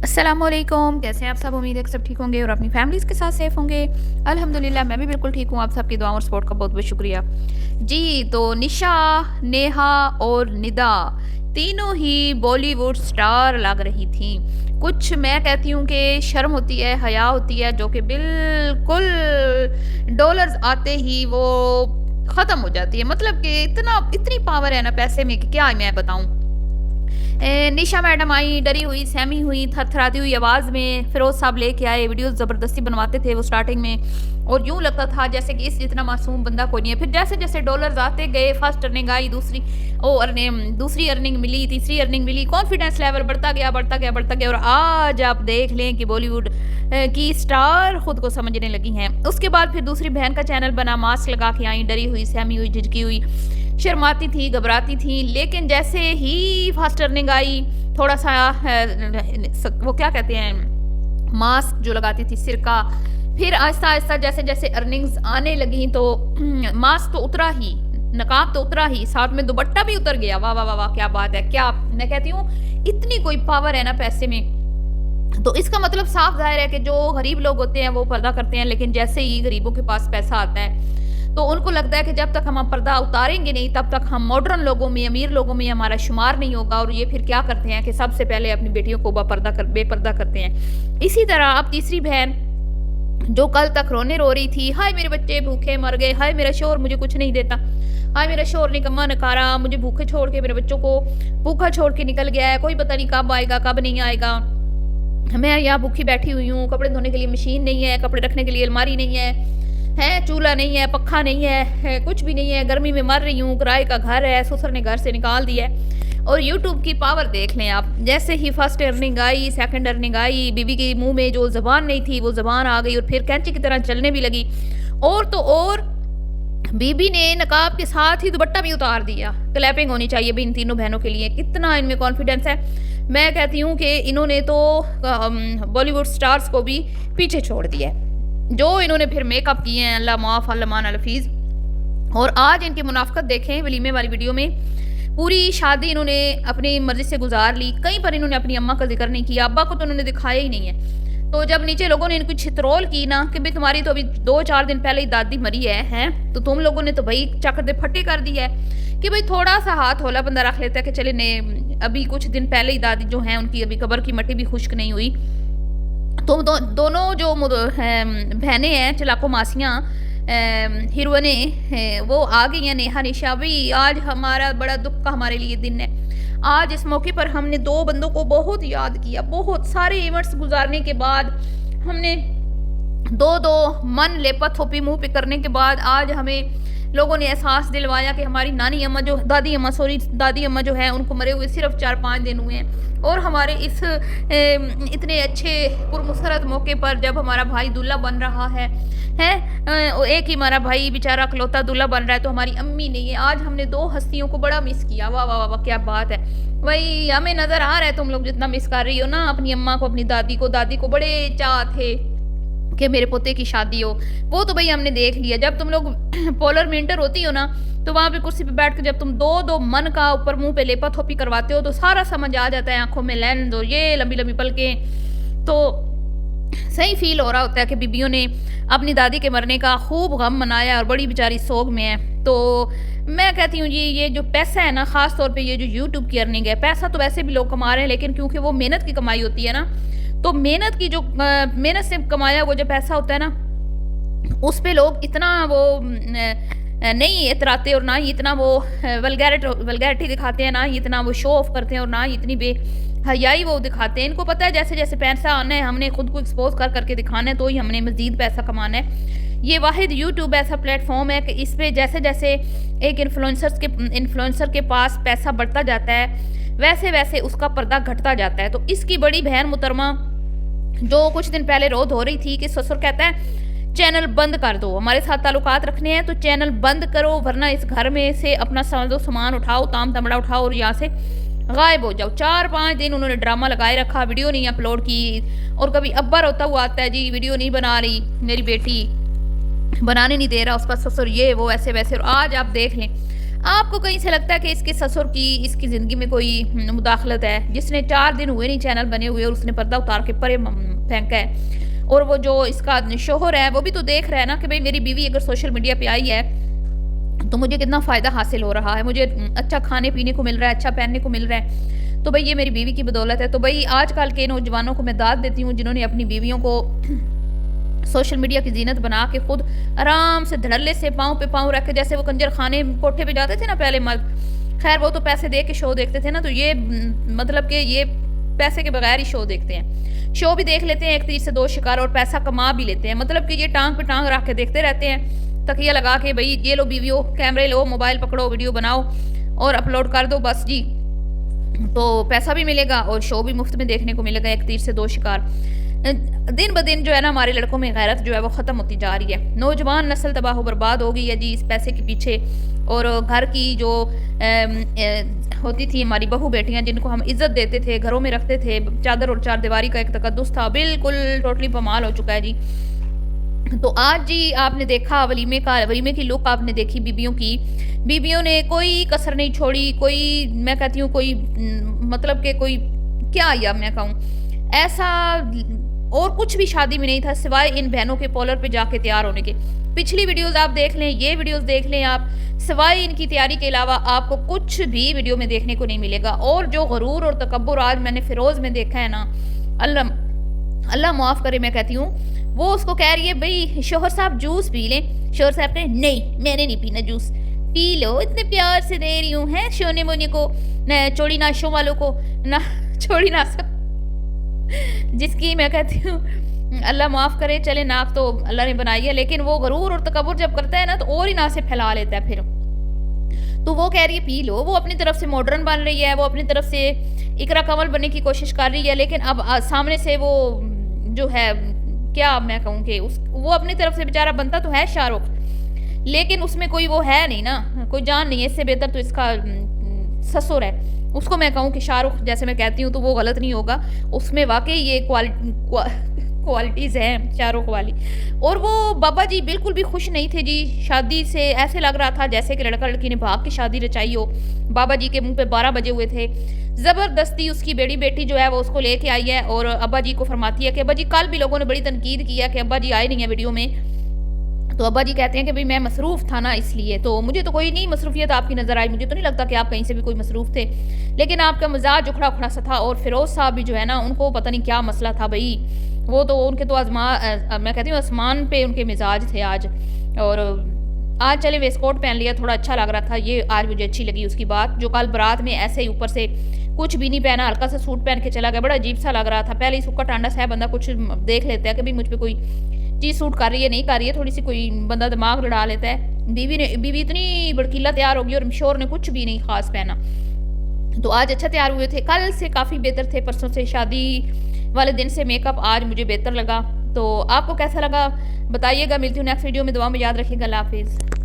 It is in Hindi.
अस्सलामुअलैकुम, कैसे हैं आप सब? उम्मीद है कि सब ठीक होंगे और अपनी फैमिलीज़ के साथ सेफ़ होंगे। अल्हम्दुलिल्लाह मैं भी बिल्कुल ठीक हूँ। आप सबकी दुआओं और सपोर्ट का बहुत-बहुत शुक्रिया। जी, तो निशा, नेहा और निदा तीनों ही बॉलीवुड स्टार लग रही थीं। कुछ मैं कहती हूँ कि शर्म होती है, हया होती है, जो कि बिल्कुल डॉलर्स आते ही वो ख़त्म हो जाती है। मतलब कि इतनी पावर है ना पैसे में कि क्या मैं बताऊँ। निशा मैडम आई, डरी हुई, सहमी हुई, थरथराती हुई आवाज़ में फ़िरोज़ साहब लेके आए, वीडियोज़ ज़बरदस्ती बनवाते थे वो स्टार्टिंग में और यूँ लगता था जैसे कि इस जितना मासूम बंदा कोई नहीं है। फिर जैसे-जैसे डॉलर्स आते गए, फर्स्ट अर्निंग आई, दूसरी अर्निंग मिली, तीसरी अर्निंग मिली, कॉन्फिडेंस लेवल बढ़ता गया, बढ़ता गया, बढ़ता गया और आज आप देख लें कि बॉलीवुड की स्टार खुद को समझने लगी हैं। उसके बाद फिर दूसरी बहन का चैनल बना, मास्क लगा के आई, डरी हुई, सहमी हुई, झिझकी हुई, शर्माती थी, घबराती थी, लेकिन जैसे ही फास्ट अर्निंग आई, थोड़ा-सा वो क्या कहते हैं, मास्क जो लगाती थी, सिरका, फिर आहिस्ता-आहिस्ता जैसे-जैसे अर्निंग्स आने लगी तो मास्क तो उतरा ही, नकाब तो उतरा ही, साथ में दुपट्टा भी उतर गया। वाह, वाह, वाह, वाह! क्या बात है! क्या मैं कहती हूँ, इतनी कोई पावर है ना पैसे में, तो इसका मतलब साफ ज़ाहिर है कि जो गरीब लोग होते हैं, वो पर्दा करते हैं, लेकिन जैसे ही गरीबों के पास पैसा आता है, तो उनको लगता है कि जब तक हम पर्दा उतारेंगे नहीं, तब तक हम मॉडर्न लोगों में, अमीर लोगों में हमारा शुमार नहीं होगा और ये फिर क्या करते हैं कि सबसे पहले अपनी बेटियों को बेपर्दा करते हैं। इसी तरह अब तीसरी बहन, जो कल तक रोने रो रही थी, हाय मेरे बच्चे भूखे मर गए, हाय मेरा शौहर मुझे कुछ नहीं देता, हाय मेरा शौहर निकम्मा नकारा मुझे भूखे छोड़ के, मेरे बच्चों को भूखा छोड़ के निकल गया है, कोई पता नहीं कब आएगा, कब नहीं आएगा। मैं यहाँ भूखी बैठी हुई हूँ, कपड़े धोने के लिए मशीन नहीं है, कपड़े रखने के लिए अलमारी नहीं है, चूल्हा नहीं है, पक्खा नहीं है, कुछ भी नहीं है, गर्मी में मर रही हूँ, किराए का घर है, ससुर ने घर से निकाल दिया है। और यूट्यूब की पावर देख लें आप, जैसे ही फर्स्ट अर्निंग आई, सेकंड अर्निंग आई, बीवी के मुँह में जो ज़बान नहीं थी, वो ज़बान आ गई और फिर कैंची की तरह चलने भी लगी। और तो और बीबी ने नकाब के साथ ही दुपट्टा भी उतार दिया। क्लैपिंग होनी चाहिए भी इन तीनों बहनों के लिए, कितना इनमें कॉन्फिडेंस है। मैं कहती हूँ कि इन्होंने तो बॉलीवुड स्टार्स को भी पीछे छोड़ दिया है। जो इन्होंने फिर मेकअप किए हैं, अल्लाह माफ़ अल्लाह मान हफीज़। और आज इनकी मुनाफ़क़त देखें वलीमे वाली वीडियो में, पूरी शादी इन्होंने अपनी मर्ज़ी से गुज़ार ली। कहीं पर इन्होंने अपनी अम्मा का ज़िक्र नहीं किया, अब्बा को तो उन्होंने दिखाया ही नहीं है। तो जब नीचे लोगों ने इनको छितरोल की ना कि भाई तुम्हारी तो अभी 2-4 दिन पहले ही दादी मरी है, हैं? तो तुम लोगों ने तो भई चक दे फटे कर दी है कि भाई थोड़ा-सा हाथ हौला बंदा रख लेता है कि चले ने अभी कुछ दिन पहले ही दादी जो हैं उनकी अभी कब्र की मट्टी भी खुश्क नहीं हुई। तो दोनों जो बहनें हैं, चलाको मासियाँ, हीरोइनें हैं, वो आ गई हैं, नेहा निशा। भई आज हमारा बड़ा दुःख का हमारे लिए दिन है। आज इस मौके पर हमने 2 बंदों को बहुत याद किया, बहुत सारे इवेंट्स गुज़ारने के बाद हमने 2-2 मन लेपा-थोपी मुँह पे करने के बाद आज हमें लोगों ने एहसास दिलवाया कि हमारी दादी अम्मा जो है उनको मरे हुए सिर्फ़ 4-5 दिन हुए हैं। और हमारे इस इतने अच्छे पुरमसरत मौके पर जब हमारा भाई दूल्हा बन रहा है, एक ही हमारा भाई बेचारा इकलौता दूल्हा बन रहा है, तो हमारी अम्मी नहीं है। आज हमने 2 हस्तियों को बड़ा मिस किया। वाह, वाह, वाह, वाह! क्या बात है। वही हमें नज़र आ रहा है तुम लोग जितना मिस कर रही हो ना अपनी अम्मा को, अपनी दादी को बड़े चाह थे कि मेरे पोते की शादी हो। वो तो भई हमने देख लिया। जब तुम लोग पोलर में इंटर होती हो ना, तो वहाँ पे कुर्सी पे बैठ के जब तुम 2-2 मन का ऊपर मुँह पे लेपा-थोपी करवाते हो, तो सारा समझ आ जाता है, आँखों में लेंस और ये लंबी-लंबी पलकें। तो सही फ़ील हो रहा होता है कि बीबियों ने अपनी दादी के मरने का खूब गम मनाया और बड़ी बेचारी सोग में है। तो मैं कहती हूँ जी, ये जो पैसा है ना, ख़ास तौर पे ये जो यूट्यूब की अर्निंग है, पैसा तो वैसे भी लोग कमा रहे हैं, लेकिन क्योंकि वो मेहनत की कमाई होती है ना, तो मेहनत से कमाया वो जो पैसा होता है ना, उस पे लोग इतना वो नहीं इतराते और ना ही इतना वो वल्गैरिटी दिखाते हैं, ना ही इतना वो शो ऑफ करते हैं और ना ही इतनी बेहयाई वो दिखाते हैं। इनको पता है जैसे-जैसे पैसा आना है, हमने खुद को एक्सपोज़ कर के दिखाना है, तो ही हमने मज़ीद पैसा कमाना है। ये वाहिद यूट्यूब ऐसा प्लेटफ़ॉर्म है कि इस पे जैसे-जैसे एक इन्फ्लुएंसर के पास पैसा बढ़ता जाता है, वैसे-वैसे उसका पर्दा घटता जाता है। तो इसकी बड़ी बहन मुहतरमा जो कुछ दिन पहले रो धो रही थी कि ससुर कहता है चैनल बंद कर दो, हमारे साथ ताल्लुकात रखने हैं तो चैनल बंद करो, वरना इस घर में से अपना समझो सामान उठाओ, ताम तमड़ा उठाओ और यहाँ से गायब हो जाओ। 4-5 दिन उन्होंने ड्रामा लगाए रखा, वीडियो नहीं अपलोड की और कभी अब्बा रोता हुआ आता है, जी वीडियो नहीं बना रही मेरी बेटी, बनाने नहीं दे रहा उसका ससुर, ये वो ऐसे वैसे। और आज आप देख लें, आपको कहीं से लगता है कि इसके ससुर की इसकी ज़िंदगी में कोई मुदाखलत है, जिसने 4 दिन हुए नहीं चैनल बने हुए और उसने पर्दा उतार के परे फेंका है। और वो जो इसका शोहर है वो भी तो देख रहा है ना कि भाई मेरी बीवी अगर सोशल मीडिया पे आई है तो मुझे कितना फ़ायदा हासिल हो रहा है, मुझे अच्छा खाने-पीने को मिल रहा है, अच्छा पहनने को मिल रहा है। तो भई ये मेरी बीवी की बदौलत है। तो भई आजकल के नौजवानों को मैं दाद देती हूँ जिन्होंने अपनी बीवियों को सोशल मीडिया की ज़ीनत बना के खुद आराम से धड़ल्ले से पाँव पे पाँव रख के, जैसे वो कंजर खाने कोठे पे जाते थे ना पहले मर्द, खैर वो तो पैसे दे के शो देखते थे ना, तो ये मतलब कि ये पैसे के बगैर ही शो देखते हैं। शो भी देख लेते हैं, एक तीर से दो शिकार, और पैसा कमा भी लेते हैं। मतलब कि ये टाँग पे टाँग रख के देखते रहते हैं, तकिया लगा के, भई ये लो बीवियों, कैमरे लो, मोबाइल पकड़ो, वीडियो बनाओ और अपलोड कर दो बस जी। तो पैसा भी मिलेगा और शो भी मुफ्त में देखने को मिलेगा, एक तीर से दो शिकार। दिन ब दिन जो है ना हमारे लड़कों में गैरत जो है वो ख़त्म होती जा रही है। नौजवान नस्ल तबाह बर्बाद हो गई है जी इस पैसे के पीछे। और घर की जो होती थी हमारी बहू बेटियां जिनको हम इज्जत देते थे, घरों में रखते थे, चादर और चारदीवारी का एक तकद्दुस था, बिल्कुल टोटली पमाल हो चुका है जी। तो आज जी आपने देखा वलीमे की लुक आपने देखी बीबियों की। बीबियों ने कोई कसर नहीं छोड़ी, कोई मैं कहती हूँ कोई मतलब कि कोई क्या या मैं कहूँ ऐसा और कुछ भी शादी में नहीं था सिवाय इन बहनों के पॉलर पे जाके तैयार होने के। पिछली वीडियोज़ आप देख लें, ये वीडियोज़ देख लें आप, सिवाय इनकी तैयारी के अलावा आपको कुछ भी वीडियो में देखने को नहीं मिलेगा। और जो गरूर और तकब्बुर आज मैंने फ़िरोज़ में देखा है ना, अल्लाह माफ़ करे मैं कहती हूँ, वो उसको कह रही है भई शौहर साहब जूस पी लें। शौहर साहब कहे नहीं मैंने नहीं पीना जूस, पी लो, इतने प्यार से दे रही हूँ हैं सोने मोने को, न चोड़ी नाशों वालों को, ना चोड़ी नाशों जिसकी मैं कहती हूँ अल्लाह माफ़ करे, चले नाक तो अल्लाह ने बनाई है, लेकिन वो गरूर और तकब्बुर जब करता है ना तो और ही नासें फैला लेता है फिर। तो वो कह रही है पी लो, वो अपनी तरफ से मॉडर्न बन रही है, वो अपनी तरफ से इकरा कमल बनने की कोशिश कर रही है, लेकिन अब सामने से वो जो है क्या मैं कहूँ कि उस वो अपनी तरफ से बेचारा बनता तो है शाहरुख, लेकिन उसमें कोई वो है नहीं ना, कोई जान नहीं है। इससे बेहतर तो इसका ससुर है, उसको मैं कहूँ कि शाहरुख जैसे मैं कहती हूँ तो वो गलत नहीं होगा, उसमें वाकई ये क्वालिटीज़ हैं शाहरुख वाली। और वो बाबा जी बिल्कुल भी खुश नहीं थे जी शादी से, ऐसे लग रहा था जैसे कि लड़का लड़की ने भाग के शादी रचाई हो। बाबा जी के मुंह पे 12 बजे हुए थे। ज़बरदस्ती उसकी बड़ी बेटी जो है वो उसको लेके आई है और अब्बा जी को फरमाती है कि अब्बा जी, कल भी लोगों ने बड़ी तनकीद की है कि अब्बा जी आए नहीं है वीडियो में, तो अब्बा जी कहते हैं कि भाई मैं मसरूफ़ था ना इसलिए, तो मुझे तो कोई नहीं मसरूफियत आपकी नज़र आई, मुझे तो नहीं लगता कि आप कहीं से भी कोई मसरूफ़ थे, लेकिन आपका मिजाज उखड़ा उखड़ा सा था। और फिरोज़ साहब भी जो है ना उनको पता नहीं क्या मसला था भाई, वो तो उनके तो मैं कहती हूँ आसमान पे उनके मिजाज थे आज। और आज चले वेस्टकोट पहन लिया, थोड़ा अच्छा लग रहा था, ये आज मुझे अच्छी लगी उसकी बात। जो कल बारात में ऐसे ही ऊपर से कुछ भी नहीं पहना, हल्का सा सूट पहन के चला गया, बड़ा अजीब सा लग रहा था। पहले ही सुक्का टांडा सा है, बंदा कुछ देख लेता है कि भाई मुझ पे कोई चीज़ सूट कर रही है नहीं कर रही है, थोड़ी सी कोई बंदा दिमाग लड़ा लेता है। बीवी इतनी भड़कीला तैयार होगी और शोर ने कुछ भी नहीं खास पहना। तो आज अच्छा तैयार हुए थे, कल से काफ़ी बेहतर थे, परसों से शादी वाले दिन से मेकअप आज मुझे बेहतर लगा। तो आपको कैसा लगा बताइएगा। मिलती हूँ नेक्स्ट वीडियो में, दुआ में याद रखिएगा। अल्लाह हाफिज़।